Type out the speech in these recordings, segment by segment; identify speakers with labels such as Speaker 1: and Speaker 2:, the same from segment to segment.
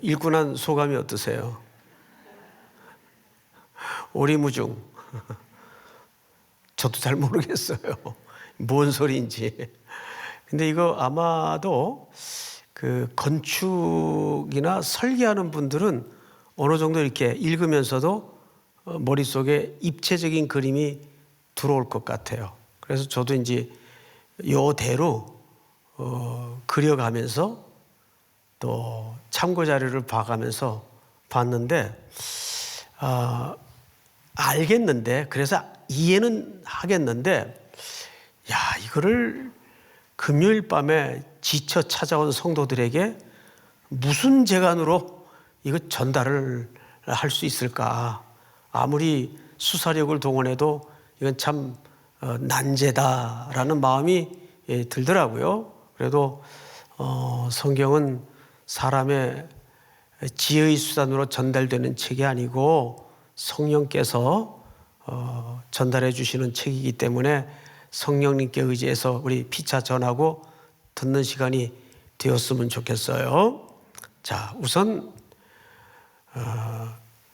Speaker 1: 읽고 난 소감이 어떠세요? 오리무중. 저도 잘 모르겠어요. 뭔 소리인지. 근데 이거 아마도 그 건축이나 설계하는 분들은 어느 정도 이렇게 읽으면서도 머릿속에 입체적인 그림이 들어올 것 같아요. 그래서 저도 이제 요대로 그려가면서 또 참고 자료를 봐가면서 봤는데 알겠는데, 그래서 이해는 하겠는데, 야, 이거를 금요일 밤에 지쳐 찾아온 성도들에게 무슨 재간으로 이거 전달을 할 수 있을까? 아무리 수사력을 동원해도 이건 참 난제다라는 마음이 들더라고요. 그래도 성경은 사람의 지혜의 수단으로 전달되는 책이 아니고 성령께서 전달해 주시는 책이기 때문에 성령님께 의지해서 우리 피차 전하고 듣는 시간이 되었으면 좋겠어요. 자, 우선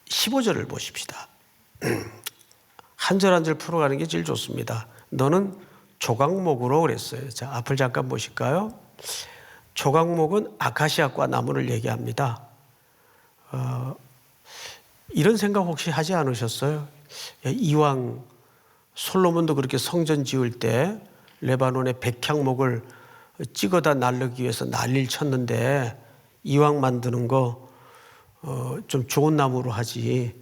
Speaker 1: 15절을 보십시다. 한 절 한 절 풀어가는 게 제일 좋습니다. 너는 조각목으로 그랬어요. 자, 앞을 잠깐 보실까요? 조각목은 아카시아과 나무를 얘기합니다. 이런 생각 혹시 하지 않으셨어요? 이왕 솔로몬도 그렇게 성전 지을 때 레바논의 백향목을 찍어다 나르기 위해서 난리를 쳤는데 이왕 만드는 거 좀 좋은 나무로 하지.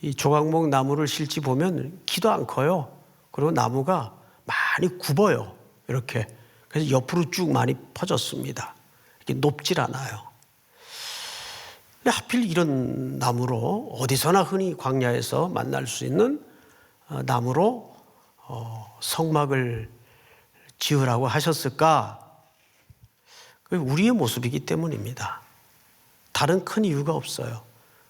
Speaker 1: 이 조각목 나무를 실지 보면 키도 안 커요. 그리고 나무가 많이 굽어요. 이렇게. 그래서 옆으로 쭉 많이 퍼졌습니다. 이렇게 높질 않아요. 근데 하필 이런 나무로 어디서나 흔히 광야에서 만날 수 있는 나무로 성막을 지으라고 하셨을까? 우리의 모습이기 때문입니다. 다른 큰 이유가 없어요.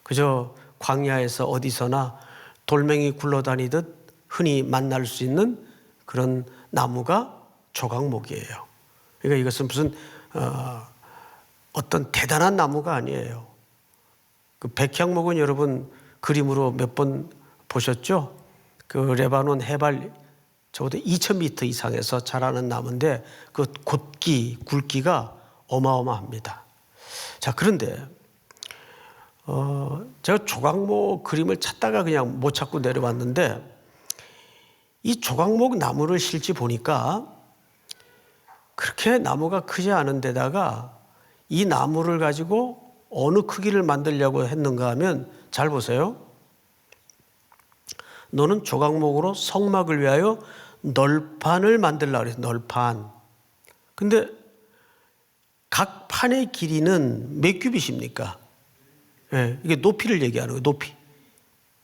Speaker 1: 그저 광야에서 어디서나 돌멩이 굴러다니듯 흔히 만날 수 있는 그런 나무가 조각목이에요. 그러니까 이것은 무슨 어떤 대단한 나무가 아니에요. 그 백향목은 여러분 그림으로 몇 번 보셨죠? 그 레바논 해발 적어도 2000m 이상에서 자라는 나무인데 그 굵기가 어마어마합니다. 자, 그런데 제가 조각목 그림을 찾다가 그냥 못 찾고 내려왔는데 이 조각목 나무를 실지 보니까 그렇게 나무가 크지 않은 데다가 이 나무를 가지고 어느 크기를 만들려고 했는가 하면 잘 보세요. 너는 조각목으로 성막을 위하여 널판을 만들려고 그랬어요. 널판. 근데 각 판의 길이는 몇 규빗입니까? 네, 이게 높이를 얘기하는 거예요. 높이.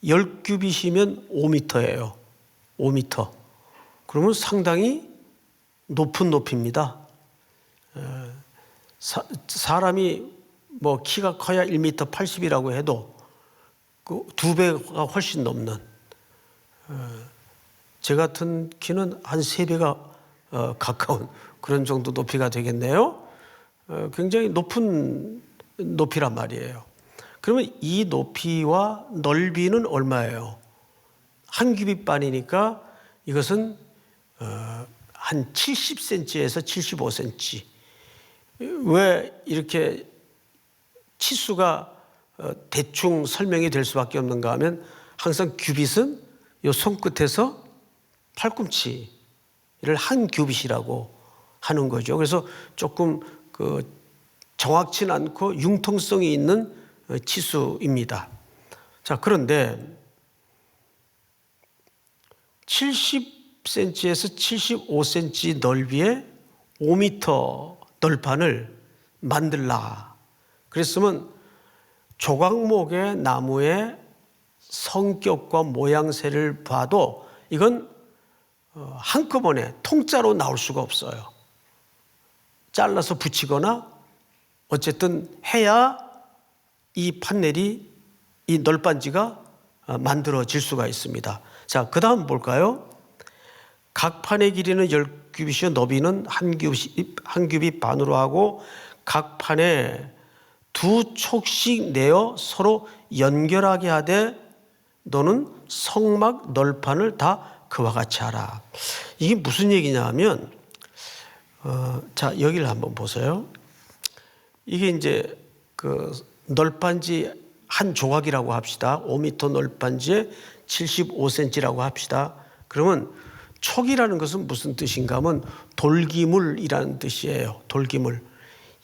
Speaker 1: 10규빗이면 5m예요. 5m. 그러면 상당히 높은 높이입니다. 사람이 뭐 키가 커야 1m 80이라고 해도 그 2배가 훨씬 넘는, 제 같은 키는 한 3배가 가까운 그런 정도 높이가 되겠네요. 굉장히 높은 높이란 말이에요. 그러면 이 높이와 넓이는 얼마예요? 한 규빗반이니까 이것은 한 70cm에서 75cm. 왜 이렇게 치수가 대충 설명이 될 수밖에 없는가 하면 항상 규빗은 이 손끝에서 팔꿈치를 한 규빗이라고 하는 거죠. 그래서 조금 정확치는 않고 융통성이 있는 치수입니다. 자, 그런데 70cm에서 75cm 넓이의 5m 널판을 만들라. 그랬으면 조각목의 나무의 성격과 모양새를 봐도 이건 한꺼번에 통짜로 나올 수가 없어요. 잘라서 붙이거나 어쨌든 해야 이 판넬이, 이 널빤지가 만들어질 수가 있습니다. 자, 그 다음 볼까요? 각 판의 길이는 10규빗이요, 너비는 한 규빗 반으로 하고 각 판의 두 촉씩 내어 서로 연결하게 하되 너는 성막 널판을 다 그와 같이 하라. 이게 무슨 얘기냐 하면 자, 여기를 한번 보세요. 이게 이제 그 널판지 한 조각이라고 합시다. 5m 널판지에 75cm라고 합시다. 그러면 촉이라는 것은 무슨 뜻인가 하면 돌기물이라는 뜻이에요. 돌기물.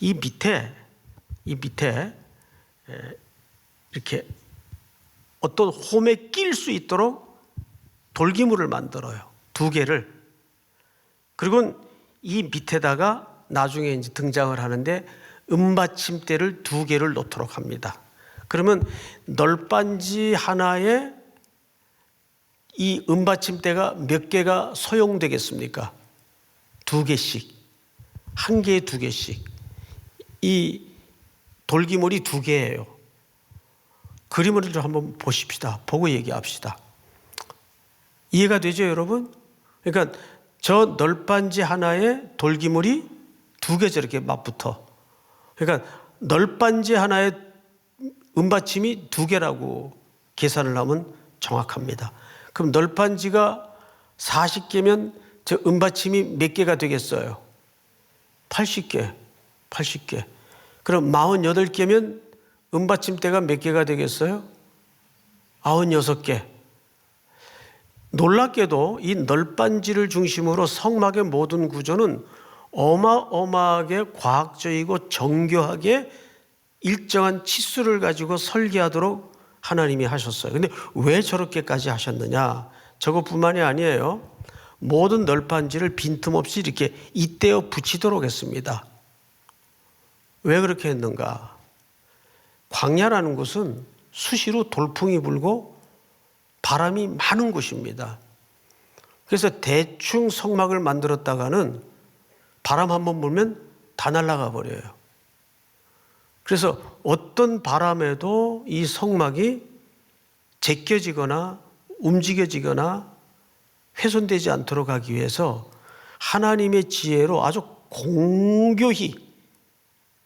Speaker 1: 이 밑에 이렇게 어떤 홈에 낄 수 있도록 돌기물을 만들어요. 두 개를. 그리고 이 밑에다가 나중에 이제 등장을 하는데 은받침대를 두 개를 놓도록 합니다. 그러면 널빤지 하나에 이 은받침대가 몇 개가 소용되겠습니까? 두 개씩. 한 개에 두 개씩. 이 돌기물이 두 개예요. 그림을 좀 한번 보십시다. 보고 얘기합시다. 이해가 되죠, 여러분? 그러니까 저 널빤지 하나에 돌기물이 두 개 저렇게 맞붙어. 그러니까 널빤지 하나에 은받침이 두 개라고 계산을 하면 정확합니다. 그럼 널빤지가 40개면 저 은받침이 몇 개가 되겠어요? 80개. 그럼 48개면 은받침대가 몇 개가 되겠어요? 96개. 놀랍게도 이 널빤지를 중심으로 성막의 모든 구조는 어마어마하게 과학적이고 정교하게 일정한 치수를 가지고 설계하도록 하나님이 하셨어요. 근데 왜 저렇게까지 하셨느냐? 저것뿐만이 아니에요. 모든 널빤지를 빈틈없이 이렇게 잇대어 붙이도록 했습니다. 왜 그렇게 했는가? 광야라는 곳은 수시로 돌풍이 불고 바람이 많은 곳입니다. 그래서 대충 성막을 만들었다가는 바람 한번 불면 다 날아가 버려요. 그래서 어떤 바람에도 이 성막이 제껴지거나 움직여지거나 훼손되지 않도록 하기 위해서 하나님의 지혜로 아주 공교히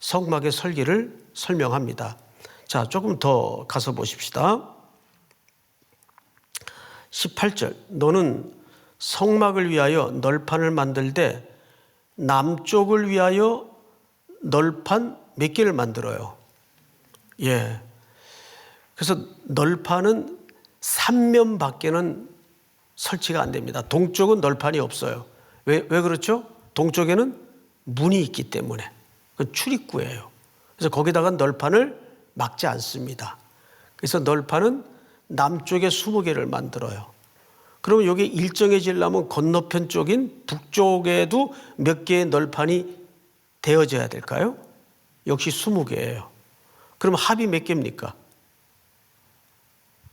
Speaker 1: 성막의 설계를 설명합니다. 자, 조금 더 가서 보십시다. 18절. 너는 성막을 위하여 널판을 만들되 남쪽을 위하여 널판 몇 개를 만들어요? 예. 그래서 널판은 3면 밖에는 설치가 안 됩니다. 동쪽은 널판이 없어요. 왜 그렇죠? 동쪽에는 문이 있기 때문에. 그 출입구예요. 그래서 거기다가 널판을 막지 않습니다. 그래서 널판은 남쪽에 20개를 만들어요. 그러면 여기 일정해지려면 건너편 쪽인 북쪽에도 몇 개의 널판이 되어져야 될까요? 역시 20개예요. 그럼 합이 몇 개입니까?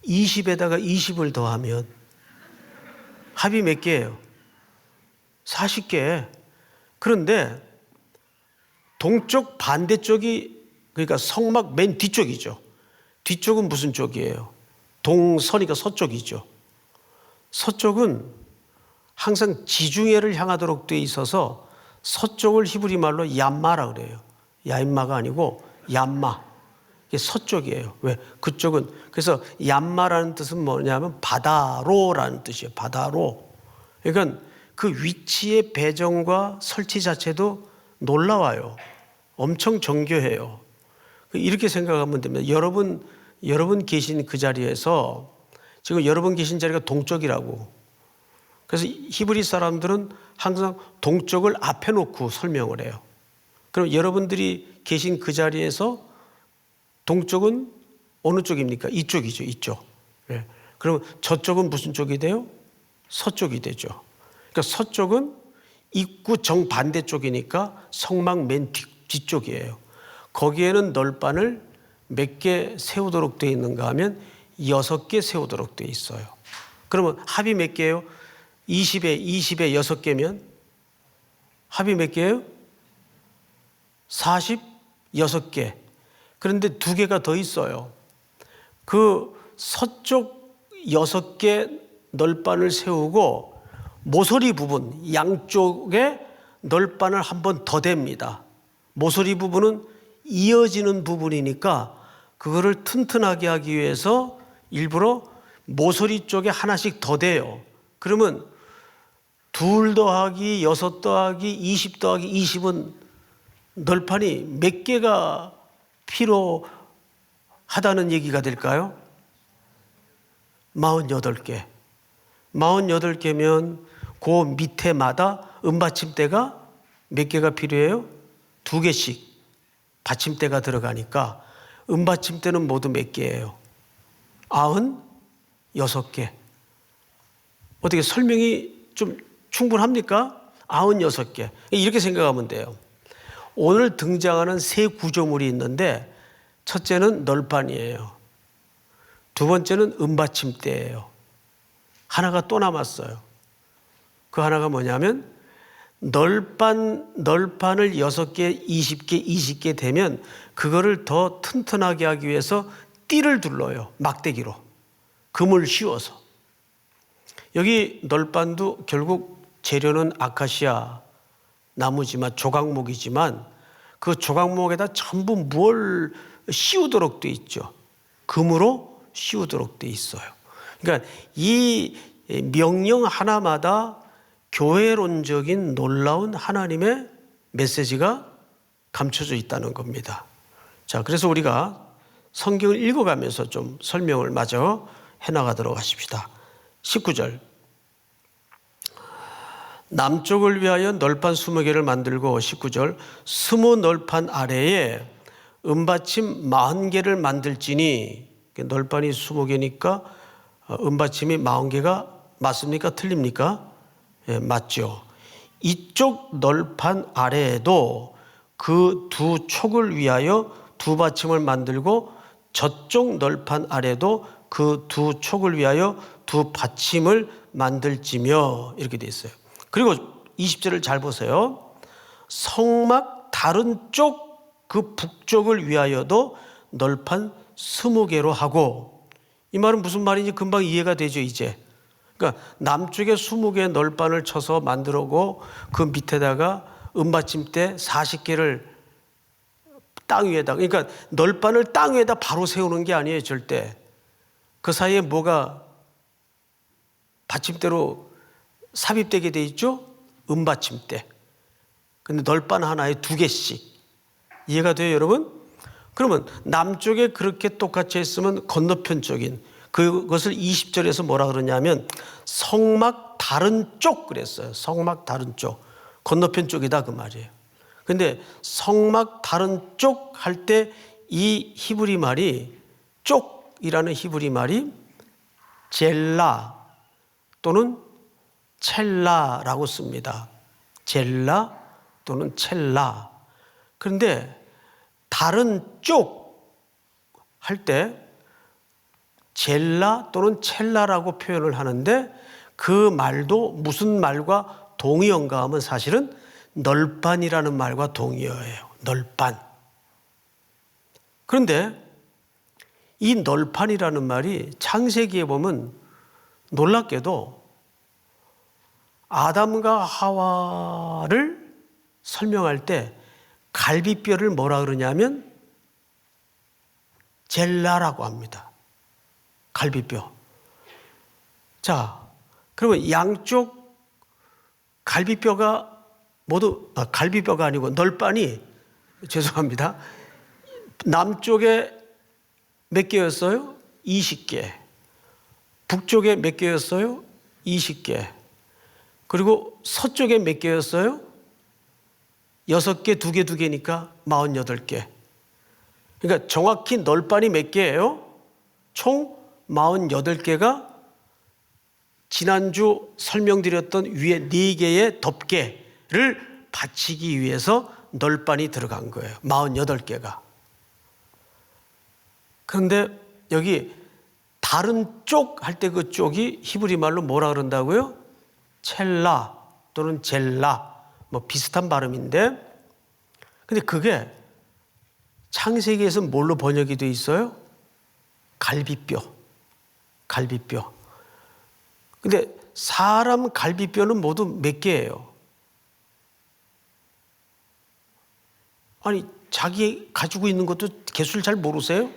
Speaker 1: 20에다가 20을 더하면 합이 몇 개예요? 40개. 그런데 동쪽 반대쪽이 그러니까 성막 맨 뒤쪽이죠. 뒤쪽은 무슨 쪽이에요? 동서니까 서쪽이죠. 서쪽은 항상 지중해를 향하도록 돼 있어서 서쪽을 히브리 말로 얌마라 그래요. 야임마가 아니고 얌마. 이게 서쪽이에요. 왜? 그쪽은 그래서 얌마라는 뜻은 뭐냐면 바다로라는 뜻이에요. 바다로. 그러니까 그 위치의 배정과 설치 자체도 놀라워요. 엄청 정교해요. 이렇게 생각하면 됩니다. 여러분 계신 그 자리에서 지금 여러분 계신 자리가 동쪽이라고. 그래서 히브리 사람들은 항상 동쪽을 앞에 놓고 설명을 해요. 그럼 여러분들이 계신 그 자리에서 동쪽은 어느 쪽입니까? 이쪽이죠. 이쪽. 네. 그럼 저쪽은 무슨 쪽이 돼요? 서쪽이 되죠. 그러니까 서쪽은 입구 정반대 쪽이니까 성막 맨 뒤쪽이에요. 거기에는 널판을 몇 개 세우도록 되어 있는가 하면 6개 세우도록 되어 있어요. 그러면 합이 몇 개예요? 20에 6개면 합이 몇 개예요? 46개. 그런데 2개가 더 있어요. 그 서쪽 6개 널판을 세우고 모서리 부분 양쪽에 널판을 한 번 더 댑니다. 모서리 부분은 이어지는 부분이니까 그거를 튼튼하게 하기 위해서 일부러 모서리 쪽에 하나씩 더 대요. 그러면 2 더하기 6 더하기 20 더하기 20은 널판이 몇 개가 필요하다는 얘기가 될까요? 48개. 48개면 그 밑에마다 은받침대가 몇 개가 필요해요? 2개씩 받침대가 들어가니까 은받침대는 모두 몇 개예요? 96개. 어떻게 설명이 좀 충분합니까? 96개. 이렇게 생각하면 돼요. 오늘 등장하는 세 구조물이 있는데 첫째는 널판이에요. 두 번째는 은받침대예요. 하나가 또 남았어요. 그 하나가 뭐냐면 널판을 6개, 20개, 20개 되면 그거를 더 튼튼하게 하기 위해서 띠를 둘러요. 막대기로. 금을 씌워서. 여기 널판도 결국 재료는 아카시아 나무지만 조각목이지만 그 조각목에다 전부 뭘 씌우도록 돼 있죠. 금으로 씌우도록 돼 있어요. 그러니까 이 명령 하나마다 교회론적인 놀라운 하나님의 메시지가 감춰져 있다는 겁니다. 자, 그래서 우리가 성경을 읽어가면서 좀 설명을 마저 해나가도록 하십시다. 19절. 남쪽을 위하여 널판 20개를 만들고 19절 20 널판 아래에 은받침 40개를 만들지니 널판이 20개니까 은받침이 40개가 맞습니까? 틀립니까? 예, 맞죠. 이쪽 널판 아래에도 그 2 촉을 위하여 2 받침을 만들고 저쪽 널판 아래도 그 2 촉을 위하여 2 받침을 만들지며 이렇게 돼 있어요. 그리고 20절을 잘 보세요. 성막 다른 쪽 그 북쪽을 위하여도 널판 20개로 하고, 이 말은 무슨 말인지 금방 이해가 되죠 이제. 그러니까 남쪽에 20개의 널판을 쳐서 만들고 그 밑에다가 은받침대 40개를 땅 위에다가, 그러니까 널판을 땅 위에다 바로 세우는 게 아니에요 절대. 그 사이에 뭐가 받침대로 삽입되게 돼 있죠? 은받침대. 근데 널판 하나에 2개씩. 이해가 돼요 여러분? 그러면 남쪽에 그렇게 똑같이 했으면 건너편 쪽인 그것을 20절에서 뭐라 그러냐면 성막 다른 쪽 그랬어요. 성막 다른 쪽. 건너편 쪽이다 그 말이에요. 근데 성막 다른 쪽 할 때 이 히브리 말이, 쪽이라는 히브리 말이 젤라 또는 첼라라고 씁니다. 젤라 또는 첼라. 그런데 다른 쪽 할 때 젤라 또는 첼라라고 표현을 하는데 그 말도 무슨 말과 동의어인가 하면 사실은 널판이라는 말과 동의어예요. 널판. 그런데 이 널판이라는 말이 창세기에 보면 놀랍게도 아담과 하와를 설명할 때 갈비뼈를 뭐라 그러냐면 젤라라고 합니다. 갈비뼈. 자, 그러면 양쪽 갈비뼈가 모두, 갈비뼈가 아니고 널판이, 죄송합니다. 남쪽에 몇 개였어요? 20개. 북쪽에 몇 개였어요? 20개. 그리고 서쪽에 몇 개였어요? 6개, 2개, 2개니까 48개. 그러니까 정확히 널판이 몇 개예요? 총 48개가 지난주 설명드렸던 위에 4개의 덮개를 받치기 위해서 널판이 들어간 거예요. 48개가. 그런데 여기 다른 쪽 할 때 그 쪽이 히브리 말로 뭐라 그런다고요? 첼라 또는 젤라, 뭐 비슷한 발음인데, 근데 그게 창세기에서 뭘로 번역이 되어 있어요? 갈비뼈. 갈비뼈. 근데 사람 갈비뼈는 모두 몇 개예요? 아니, 자기 가지고 있는 것도 개수를 잘 모르세요?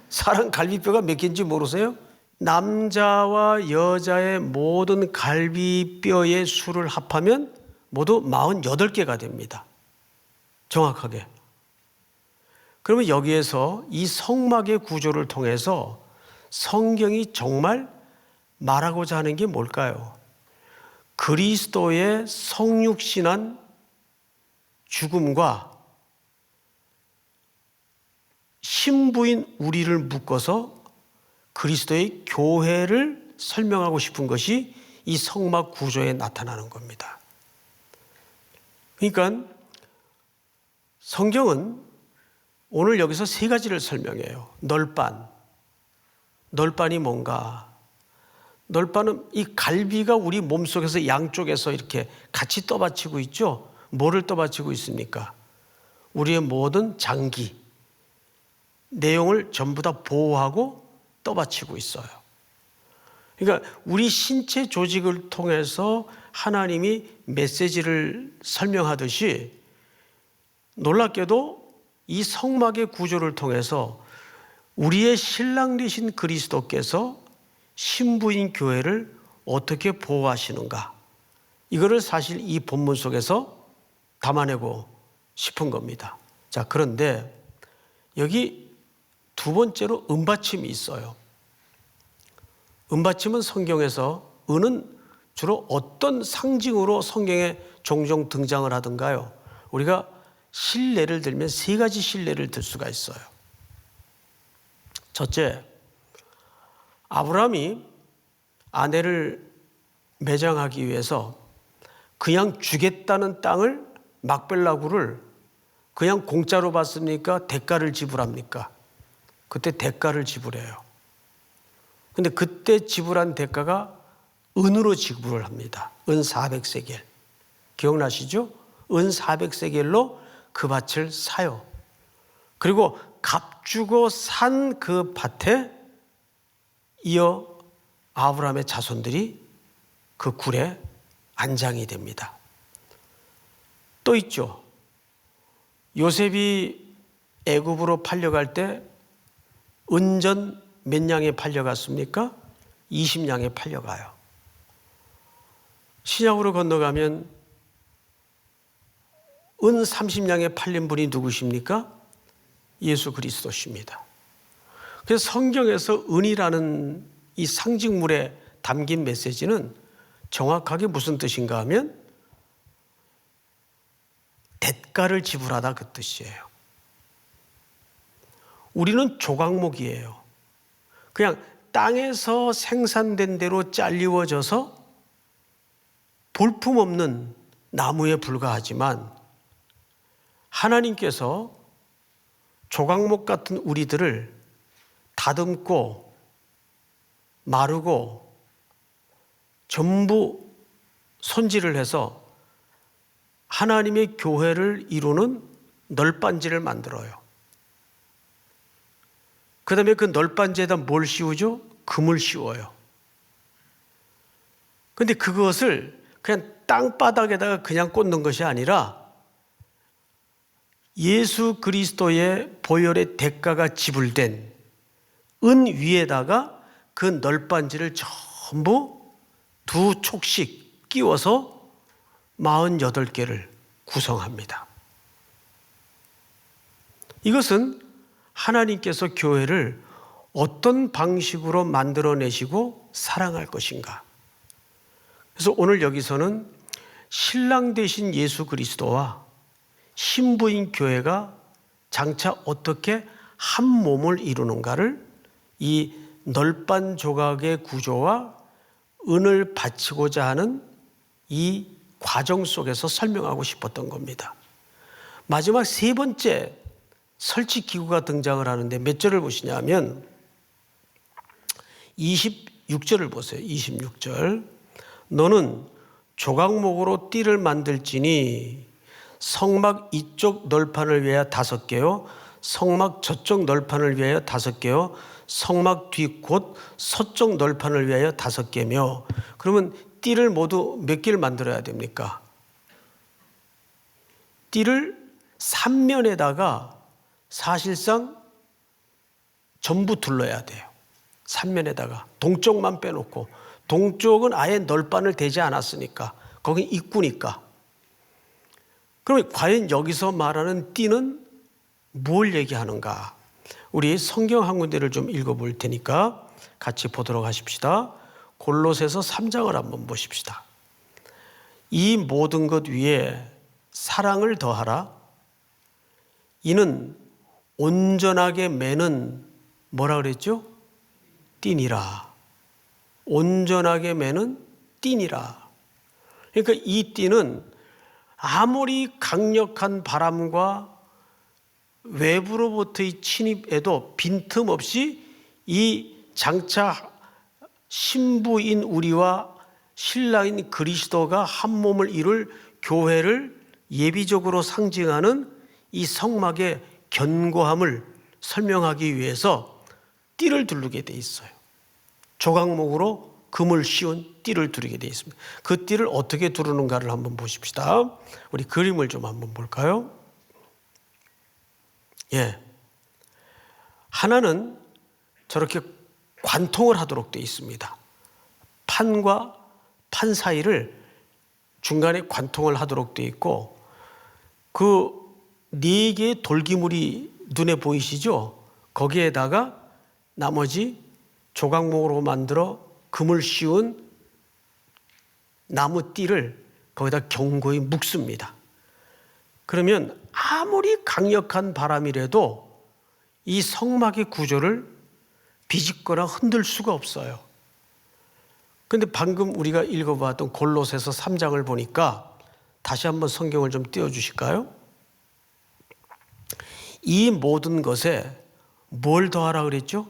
Speaker 1: 사람 갈비뼈가 몇 개인지 모르세요? 남자와 여자의 모든 갈비뼈의 수를 합하면 모두 48개가 됩니다. 정확하게. 그러면 여기에서 이 성막의 구조를 통해서 성경이 정말 말하고자 하는 게 뭘까요? 그리스도의 성육신한 죽음과 신부인 우리를 묶어서 그리스도의 교회를 설명하고 싶은 것이 이 성막 구조에 나타나는 겁니다. 그러니까 성경은 오늘 여기서 세 가지를 설명해요. 널빤. 널빤이 뭔가? 널빤은 이 갈비가 우리 몸속에서 양쪽에서 이렇게 같이 떠받치고 있죠. 뭐를 떠받치고 있습니까? 우리의 모든 장기, 내용을 전부 다 보호하고 떠받치고 있어요. 그러니까 우리 신체 조직을 통해서 하나님이 메시지를 설명하듯이 놀랍게도 이 성막의 구조를 통해서 우리의 신랑 되신 그리스도께서 신부인 교회를 어떻게 보호하시는가, 이거를 사실 이 본문 속에서 담아내고 싶은 겁니다. 자, 그런데 여기 두 번째로 은받침이 있어요. 은받침은 성경에서, 은은 주로 어떤 상징으로 성경에 종종 등장을 하던가요? 우리가 실례를 들면 세 가지 실례를 들 수가 있어요. 첫째, 아브라함이 아내를 매장하기 위해서 그냥 주겠다는 땅을, 막벨라구를 그냥 공짜로 받습니까? 대가를 지불합니까? 그때 대가를 지불해요. 근데 그때 지불한 대가가 은으로 지불을 합니다. 은 400세겔. 기억나시죠? 은 400세겔로 그 밭을 사요. 그리고 값주고 산 그 밭에 이어 아브라함의 자손들이 그 굴에 안장이 됩니다. 또 있죠. 요셉이 애굽으로 팔려갈 때 은전 몇 냥에 팔려갔습니까? 20냥에 팔려가요. 신약으로 건너가면 은 30냥에 팔린 분이 누구십니까? 예수 그리스도십니다. 그래서 성경에서 은이라는 이 상징물에 담긴 메시지는 정확하게 무슨 뜻인가 하면 대가를 지불하다, 그 뜻이에요. 우리는 조각목이에요. 그냥 땅에서 생산된 대로 잘리워져서 볼품없는 나무에 불과하지만 하나님께서 조각목 같은 우리들을 다듬고 마르고 전부 손질을 해서 하나님의 교회를 이루는 널빤지를 만들어요. 그 다음에 그 널빤지에다 뭘 씌우죠? 금을 씌워요. 그런데 그것을 그냥 땅바닥에다가 그냥 꽂는 것이 아니라 예수 그리스도의 보혈의 대가가 지불된 은 위에다가 그 널빤지를 전부 두 촉씩 끼워서 48개를 구성합니다. 이것은 하나님께서 교회를 어떤 방식으로 만들어내시고 사랑할 것인가. 그래서 오늘 여기서는 신랑 되신 예수 그리스도와 신부인 교회가 장차 어떻게 한 몸을 이루는가를 이 널빤 조각의 구조와 은을 바치고자 하는 이 과정 속에서 설명하고 싶었던 겁니다. 마지막 세 번째 설치 기구가 등장을 하는데 몇 절을 보시냐면 26절을 보세요. 26절. 너는 조각목으로 띠를 만들지니 성막 이쪽 널판을 위하여 5개요, 성막 저쪽 널판을 위하여 5개요, 성막 뒤 곧 서쪽 널판을 위하여 5개며. 그러면 띠를 모두 몇 개를 만들어야 됩니까? 띠를 삼면에다가 사실상 전부 둘러야 돼요. 삼면에다가 동쪽만 빼놓고, 동쪽은 아예 널판을 대지 않았으니까 거기 입구니까. 그러면 과연 여기서 말하는 띠는 뭘 얘기하는가? 우리 성경 한 군데를 좀 읽어볼 테니까 같이 보도록 하십시다. 골로새서 3장을 한번 보십시다. 이 모든 것 위에 사랑을 더하라. 이는 온전하게 매는 뭐라 그랬죠? 띠니라. 온전하게 매는 띠니라. 그러니까 이 띠는 아무리 강력한 바람과 외부로부터의 침입에도 빈틈없이 이 장차 신부인 우리와 신랑인 그리스도가 한 몸을 이룰 교회를 예비적으로 상징하는 이 성막의 견고함을 설명하기 위해서 띠를 두르게 돼 있어요. 조각목으로 금을 씌운 띠를 두르게 되어 있습니다. 그 띠를 어떻게 두르는가를 한번 보십시다. 우리 그림을 좀 한번 볼까요? 예. 하나는 저렇게 관통을 하도록 되어 있습니다. 판과 판 사이를 중간에 관통을 하도록 되어 있고, 그 네 개의 돌기물이 눈에 보이시죠? 거기에다가 나머지 조각목으로 만들어 금을 씌운 나무 띠를 거기다 견고히 묶습니다. 그러면 아무리 강력한 바람이라도 이 성막의 구조를 비집거나 흔들 수가 없어요. 그런데 방금 우리가 읽어봤던 골로새서 3장을 보니까 다시 한번 성경을 좀 띄워주실까요? 이 모든 것에 뭘 더하라 그랬죠?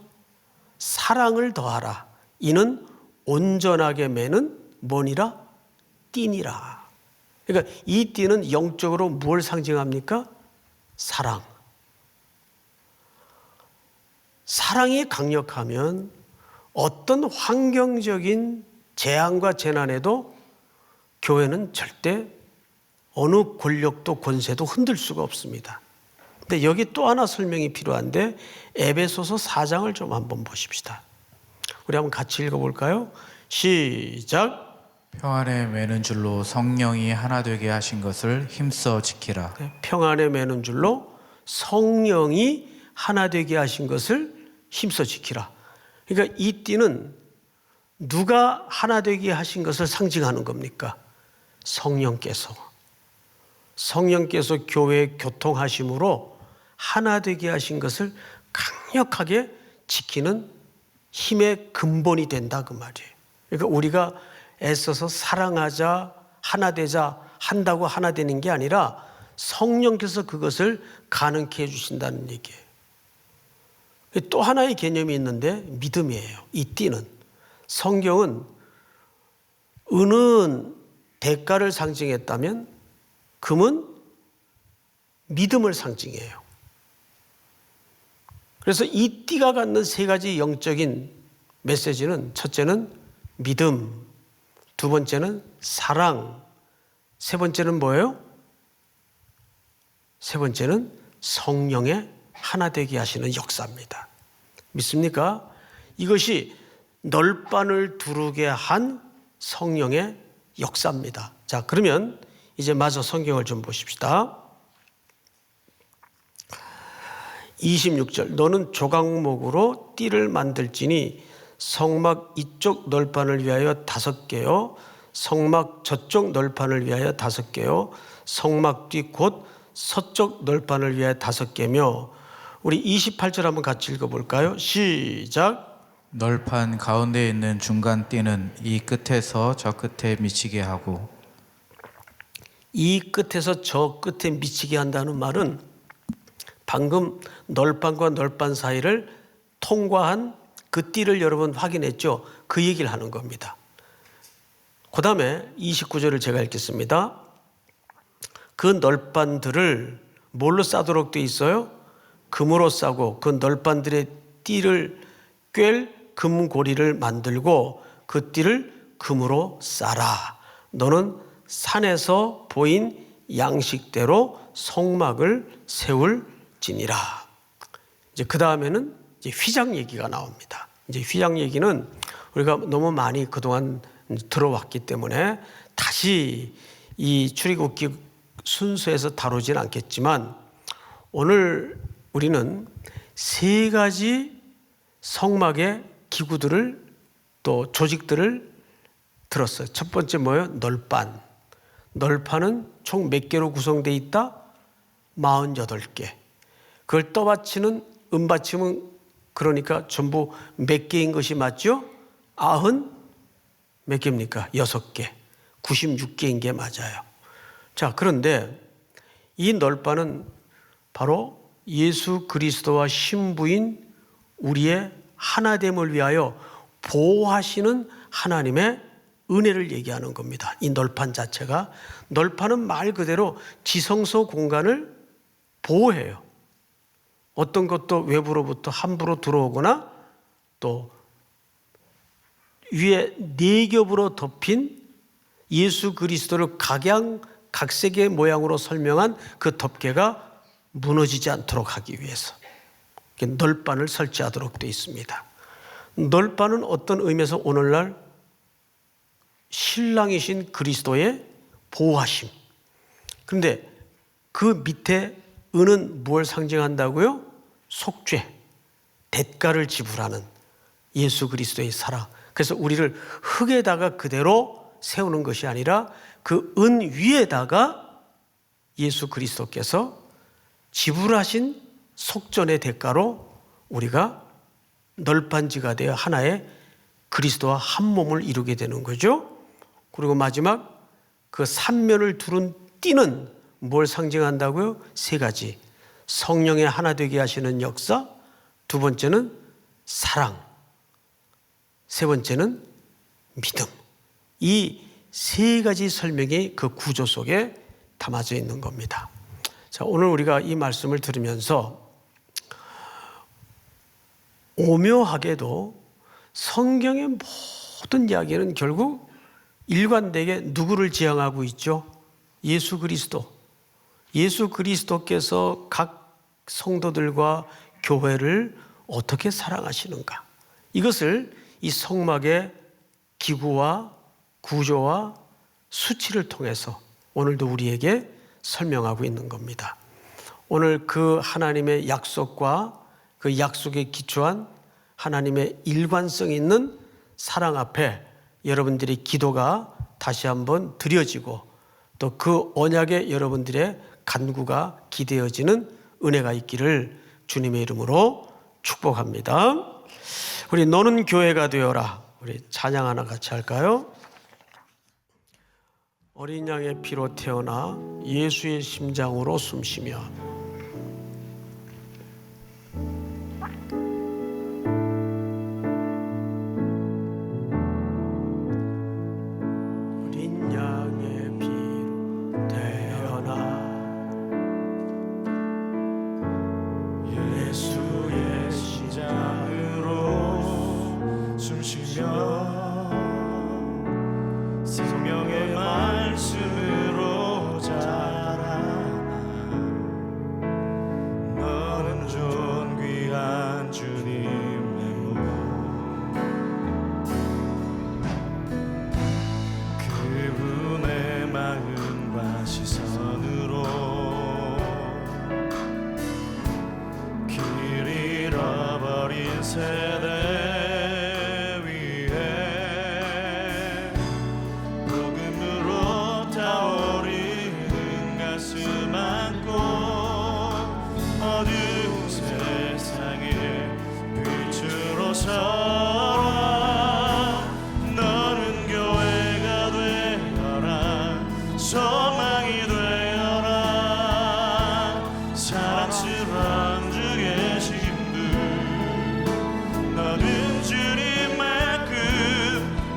Speaker 1: 사랑을 더하라. 이는 온전하게 매는 뭐니라? 띠니라. 그러니까 이 띠는 영적으로 무엇을 상징합니까? 사랑. 사랑이 강력하면 어떤 환경적인 재앙과 재난에도 교회는 절대 어느 권력도 권세도 흔들 수가 없습니다. 근데 여기 또 하나 설명이 필요한데, 에베소서 4장을 좀 한번 보십시다. 우리 한번 같이 읽어볼까요? 시작.
Speaker 2: 평안에 매는 줄로 성령이 하나 되게 하신 것을 힘써 지키라.
Speaker 1: 평안에 매는 줄로 성령이 하나 되게 하신 것을 힘써 지키라. 그러니까 이 띠는 누가 하나 되게 하신 것을 상징하는 겁니까? 성령께서 교회에 교통하심으로 하나 되게 하신 것을 강력하게 지키는 힘의 근본이 된다, 그 말이에요. 그러니까 우리가 애써서 사랑하자, 하나 되자 한다고 하나 되는 게 아니라 성령께서 그것을 가능케 해주신다는 얘기예요. 또 하나의 개념이 있는데 믿음이에요. 이 띠는, 성경은 은은 대가를 상징했다면 금은 믿음을 상징해요. 그래서 이 띠가 갖는 세 가지 영적인 메시지는, 첫째는 믿음, 두 번째는 사랑, 세 번째는 뭐예요? 세 번째는 성령의 하나 되게 하시는 역사입니다. 믿습니까? 이것이 널빤을 두르게 한 성령의 역사입니다. 자, 그러면 이제 마저 성경을 좀 보십시다. 26절, 너는 조각목으로 띠를 만들지니 성막 이쪽 널판을 위하여 5개요, 성막 저쪽 널판을 위하여 5개요, 성막 뒤 곧 서쪽 널판을 위하여 5개며. 우리 28절 한번 같이 읽어볼까요? 시작.
Speaker 2: 널판 가운데에 있는 중간 띠는 이 끝에서 저 끝에 미치게 하고.
Speaker 1: 이 끝에서 저 끝에 미치게 한다는 말은 방금 널판과 널판 사이를 통과한 그 띠를 여러분 확인했죠? 그 얘기를 하는 겁니다. 그 다음에 29절을 제가 읽겠습니다. 그 널판들을 뭘로 싸도록 되어 있어요? 금으로 싸고 그 널판들의 띠를 꿰 금고리를 만들고 그 띠를 금으로 싸라. 너는 산에서 보인 양식대로 성막을 세울지니라. 이제 그 다음에는 이제 휘장 얘기가 나옵니다. 이제 휘장 얘기는 우리가 너무 많이 그동안 들어왔기 때문에 다시 이 출애굽기 순서에서 다루진 않겠지만, 오늘 우리는 세 가지 성막의 기구들을 또 조직들을 들었어요. 첫 번째 뭐예요? 널판. 널판은 총 몇 개로 구성되어 있다? 48개. 그걸 떠받치는 은받침은 그러니까 전부 몇 개인 것이 맞죠? 90 몇 개입니까? 6개. 96개인 게 맞아요. 자, 그런데 이 널판은 바로 예수 그리스도와 신부인 우리의 하나됨을 위하여 보호하시는 하나님의 은혜를 얘기하는 겁니다. 이 널판 자체가, 널판은 말 그대로 지성소 공간을 보호해요. 어떤 것도 외부로부터 함부로 들어오거나 또 위에 4겹으로 덮인 예수 그리스도를 각색의 모양으로 설명한 그 덮개가 무너지지 않도록 하기 위해서 널판을 설치하도록 되어 있습니다. 널판은 어떤 의미에서 오늘날 신랑이신 그리스도의 보호하심. 그런데 그 밑에 은은 무엇을 상징한다고요? 속죄, 대가를 지불하는 예수 그리스도의 사랑. 그래서 우리를 흙에다가 그대로 세우는 것이 아니라 그 은 위에다가 예수 그리스도께서 지불하신 속전의 대가로 우리가 널판지가 되어 하나의 그리스도와 한 몸을 이루게 되는 거죠. 그리고 마지막 그 3면을 두른 띠는 뭘 상징한다고요? 3가지. 성령의 하나 되게 하시는 역사, 2번째는 사랑, 3번째는 믿음. 이 3가지 설명이 그 구조 속에 담아져 있는 겁니다. 자, 오늘 우리가 이 말씀을 들으면서 오묘하게도 성경의 모든 이야기는 결국 일관되게 누구를 지향하고 있죠? 예수 그리스도. 예수 그리스도께서 각 성도들과 교회를 어떻게 사랑하시는가. 이것을 이 성막의 기구와 구조와 수치를 통해서 오늘도 우리에게 설명하고 있는 겁니다. 오늘 그 하나님의 약속과 그 약속에 기초한 하나님의 일관성 있는 사랑 앞에 여러분들의 기도가 다시 한번 드려지고 또 그 언약에 여러분들의 간구가 기대어지는 은혜가 있기를 주님의 이름으로 축복합니다. 우리 너는 교회가 되어라. 우리 찬양 하나 같이 할까요? 어린 양의 피로 태어나 예수의 심장으로 숨쉬며 어린 양의 피로 태어나
Speaker 3: 예수의 심장으로 숨쉬며 생명의 말씀으로 자라나 너는 존귀한 주님의 몸 그분의 마음과 시선으로 길 잃어버린 세대 너는 교회가 되어라 소망이 되어라 사랑스러운 주의 신부 너는 주님만큼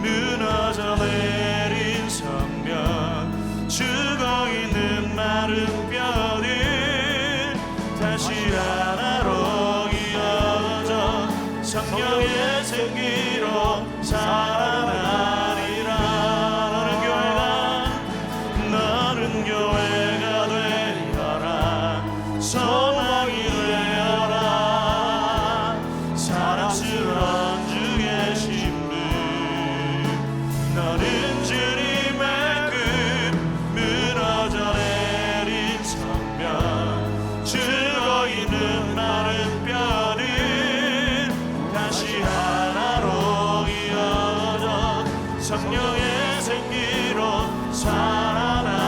Speaker 3: 무너져 내린 성벽 죽어있는 마른 뼈들 다시 하나로 이어져 성령의 생기로 살아나리라. 너는 교회가 되어라 되어라. 사랑스러운 주의 신분, 너는 주님의 그 무너져 내린 성면, 죽어 있는 마른 뼈를 다시 하나로 이어져 성령의 생기로 살아나리라.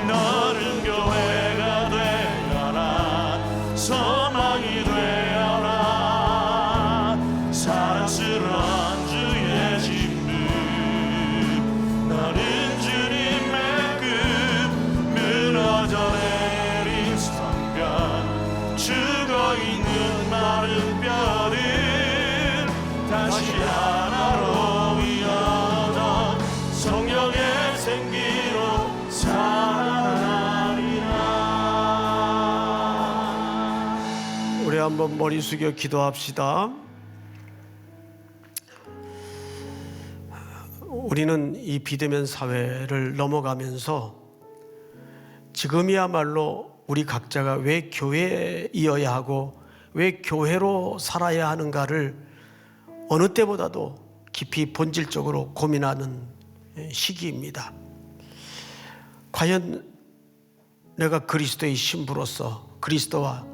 Speaker 3: 너는 교회가 되어라. 소망이 되어라. 사랑스러운 주의 신분, 너는 주님의 그 무너져 내린 성벽, 죽어 있는 마른 뼈를 다시 하나로 이어져 성령의 생기로 살아나리라.
Speaker 1: 우리 한번 머리 숙여 기도합시다. 우리는 이 비대면 사회를 넘어가면서 지금이야말로 우리 각자가 왜 교회이어야 하고 왜 교회로 살아야 하는가를 어느 때보다도 깊이 본질적으로 고민하는 시기입니다. 과연 내가 그리스도의 신부로서 그리스도와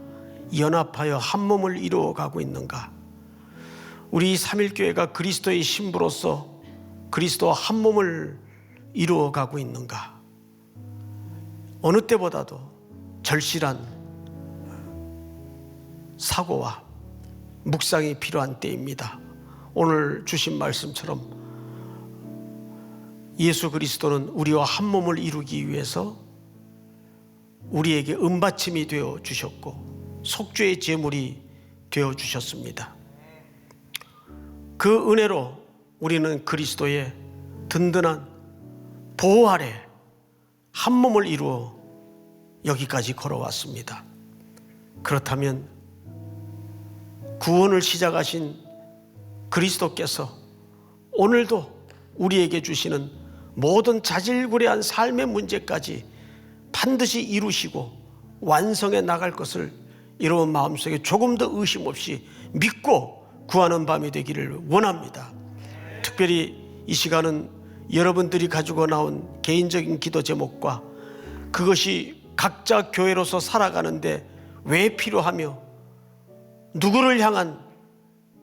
Speaker 1: 연합하여 한 몸을 이루어가고 있는가? 우리 삼일교회가 그리스도의 신부로서 그리스도와 한 몸을 이루어가고 있는가? 어느 때보다도 절실한 사고와 묵상이 필요한 때입니다. 오늘 주신 말씀처럼 예수 그리스도는 우리와 한 몸을 이루기 위해서 우리에게 은받침이 되어 주셨고 속죄의 제물이 되어 주셨습니다. 그 은혜로 우리는 그리스도의 든든한 보호 아래 한 몸을 이루어 여기까지 걸어왔습니다. 그렇다면 구원을 시작하신 그리스도께서 오늘도 우리에게 주시는 모든 자질구레한 삶의 문제까지 반드시 이루시고 완성해 나갈 것을 여러분 마음속에 조금 더 의심 없이 믿고 구하는 밤이 되기를 원합니다. 특별히 이 시간은 여러분들이 가지고 나온 개인적인 기도 제목과 그것이 각자 교회로서 살아가는데 왜 필요하며 누구를 향한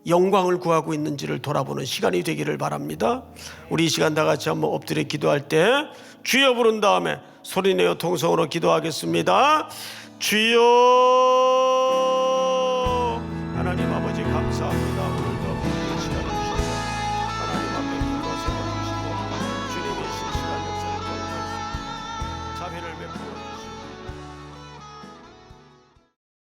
Speaker 1: 영광을 구하고 있는지를 돌아보는 시간이 되기를 바랍니다. 우리 이 시간 다 같이 한번 엎드려 기도할 때 주여 부른 다음에 소리내어 통성으로 기도하겠습니다. 주여. 하나님 아버지 감사합니다. 오늘도 이 시간을